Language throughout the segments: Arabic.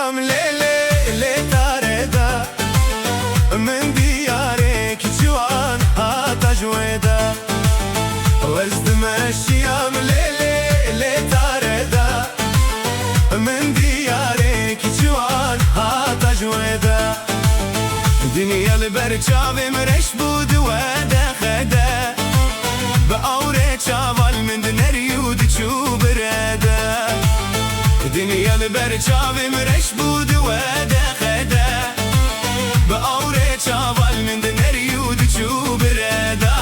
الشام ليلي لتاردا من ديارك جوان هاتا جويدا وازدم الشام ليلي لتاردا من ديارك جوان هاتا جويدا دنيا البرجاب مرش بود ودا خدا بأوري شاول من دنريود تشوب رادا دنيا البرجاب مرش بود ودا خدا بأوري شاول من دنريود تشوب رادا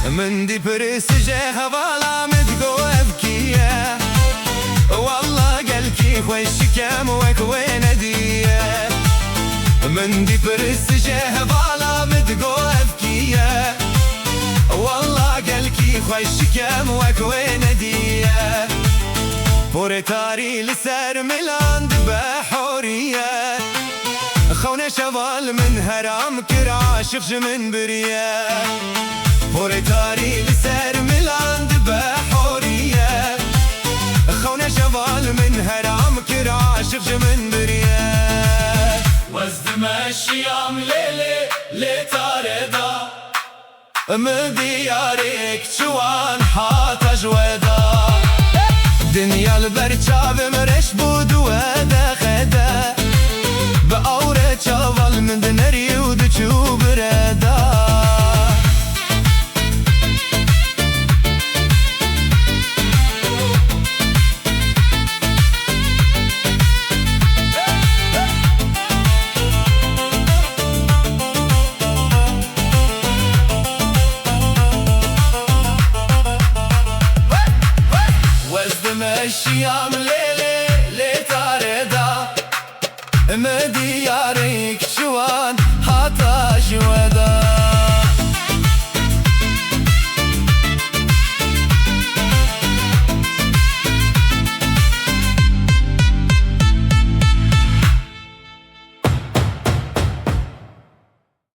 من دي برس جاها ظلا متقو أبكية والله قلكي خوش كام وكوين دية من دي برس جاها ظلا متقو أبكية والله قلكي خوش كام وكوين دية بورتاري لسر ميلان بحورية خونا شوال من هرام كراشف من برية بورتاري لسر ميلان بحورية خونا شوال من هرام كراشف من برية وازدم الشيام ليلي لتاردا من ديارك جوان حاتا جويدا دنيا البرجاب مرش بود ودا خدا بأوري شوال من دنري ودجوب رادا الشيام ليلي لتاردا مدي